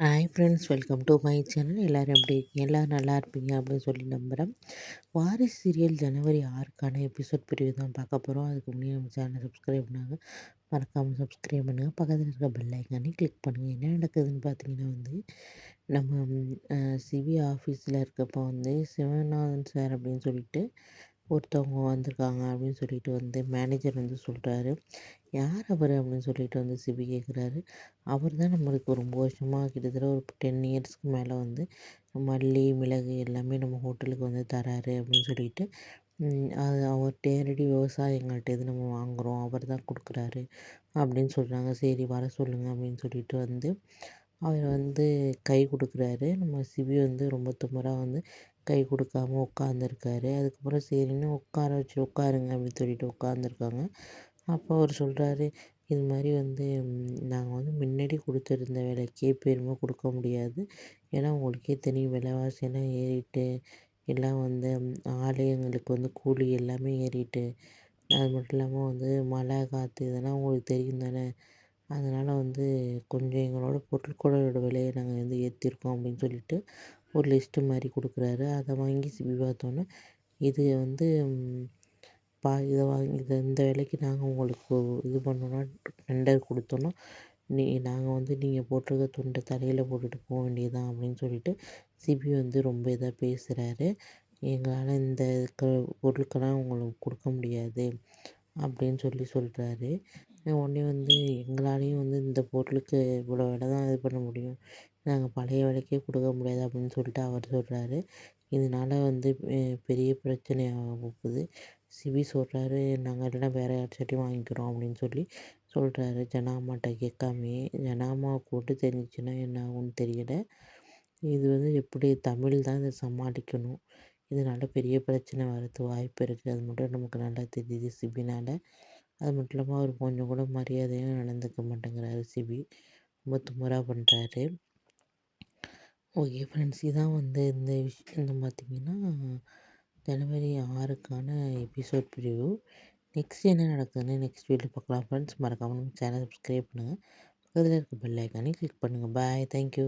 Hi friends, welcome to my channel. எல்லோரும் எப்படி இருக்கீங்க? எல்லோரும் நல்லா இருப்பீங்க அப்படின்னு சொல்லி நம்புகிறேன். வாரிசு சீரியல் ஜனவரி 6க்கான எபிசோட் பிரிவு தான் பார்க்க போகிறோம். அதுக்கு முன்னாடி நம்ம சேனலை சப்ஸ்கிரைப் பண்ணாங்க, மறக்காமல் சப்ஸ்கிரைப் பண்ணுங்கள். பக்கத்தில் இருக்க பெல் ஐக்கானே கிளிக் பண்ணுங்கள். என்ன நடக்குதுன்னு பார்த்தீங்கன்னா நம்ம சிவி ஆஃபீஸில் இருக்கப்போ சிவநாதன் சார் அப்படின்னு சொல்லிட்டு ஒருத்தவங்க வந்திருக்காங்க அப்படின்னு சொல்லிட்டு மேனேஜர் சொல்கிறாரு. யார் அவர் அப்படின்னு சொல்லிட்டு சிவி கேட்குறாரு. அவர் தான் நம்மளுக்கு ரொம்ப வருஷமாக கிட்டத்தட்ட ஒரு 10 இயர்ஸ்க்கு மேலே மல்லி, மிளகு எல்லாமே நம்ம ஹோட்டலுக்கு தராரு அப்படின்னு சொல்லிட்டு அது அவர் நேரடி விவசாயிங்கள்ட்டேருந்து நம்ம வாங்குகிறோம். அவர் தான் கொடுக்குறாரு அப்படின்னு சொல்கிறாங்க. சரி வர சொல்லுங்கள் அப்படின்னு சொல்லிட்டு அவர் கை கொடுக்குறாரு. நம்ம சிவி ரொம்ப திமிரா கை கொடுக்காம உட்காந்துருக்காரு. அதுக்கப்புறம் சரின்னு உட்கார வச்சு உட்காருங்க அப்படின்னு சொல்லிட்டு உட்காந்துருக்காங்க. அப்போ அவர் சொல்கிறாரு, இது மாதிரி நாங்கள் முன்னாடி கொடுத்துருந்த விலைக்கே பெருமை கொடுக்க முடியாது. ஏன்னா உங்களுக்கே தெரியும் விலைவாசியெல்லாம் ஏறிட்டு எல்லாம் ஆளே எங்களுக்கு கூலி எல்லாமே ஏறிட்டு, அது மட்டும் இல்லாமல் மழை காற்று இதெல்லாம் உங்களுக்கு தெரியும் தானே. அதனால் கொஞ்சம் எங்களோட பொருட்களோட விலையை நாங்கள் ஏற்றிருக்கோம் அப்படின்னு சொல்லிட்டு ஒரு லிஸ்ட்டு மாதிரி கொடுக்குறாரு. அதை வாங்கி சிவி பார்த்தோன்னே, இது இதை வாங்கி இந்த விலைக்கு நாங்கள் உங்களுக்கு இது பண்ணோன்னா டெண்டர் கொடுத்தோன்னா நாங்கள் நீங்கள் போட்டிருக்க துண்டை தலையில் போட்டுட்டு போக வேண்டியதுதான் அப்படின்னு சொல்லிட்டு சிபி ரொம்ப இதாக பேசுகிறாரு. எங்களால் இந்த பொருட்கள்லாம் உங்களுக்கு கொடுக்க முடியாது அப்படின்னு சொல்கிறாரு. உடனே எங்களாலேயும் இந்த பொருளுக்கு இவ்வளோ விலை தான் இது பண்ண முடியும், நாங்கள் பழைய விலைக்கே கொடுக்க முடியாது அப்படின்னு சொல்லிட்டு அவர் சொல்கிறாரு. இதனால் பெரிய பிரச்சனையாக போகுது. சிவி சொல்கிறாரு, நாங்கள் இல்லைனா வேறு யார்கிட்டயும் வாங்கிக்கிறோம் அப்படின்னு சொல்கிறாரு. ஜனாம்மாட்ட கேட்காமையே. ஜனாம்மாவுக்கு மட்டும் தெரிஞ்சிச்சுன்னா என்ன ஆகும்னு தெரியலை. இது எப்படி தமிழ் தான் இதை சமாளிக்கணும். இதனால் பெரிய பிரச்சனை வரது வாய்ப்பு இருக்குது. அது மட்டும் நமக்கு நல்லா தெரியுது சிபினால். அது மட்டும் இல்லாமல் அவர் கொஞ்சம் கூட மரியாதையாக நடந்துக்க மாட்டேங்கிறாரு சிபி. ரொம்ப திமிரா பண்ணுறாரு. ஓகே ஃப்ரெண்ட்ஸ், இதான் இந்த விஷயம் பார்த்திங்கன்னா ஜனவரி 6க்கான எபிசோட் பிரிவு. நெக்ஸ்ட் என்ன நடக்குதுன்னு நெக்ஸ்ட் வீடியோ பார்க்கலாம் ஃப்ரெண்ட்ஸ். மறக்காமல் நம்ம சேனல் சப்ஸ்கிரைப் பண்ணுங்கள். பக்கத்தில் இருக்க பெல் ஐக்கானே கிளிக் பண்ணுங்கள். பாய், தேங்க்யூ.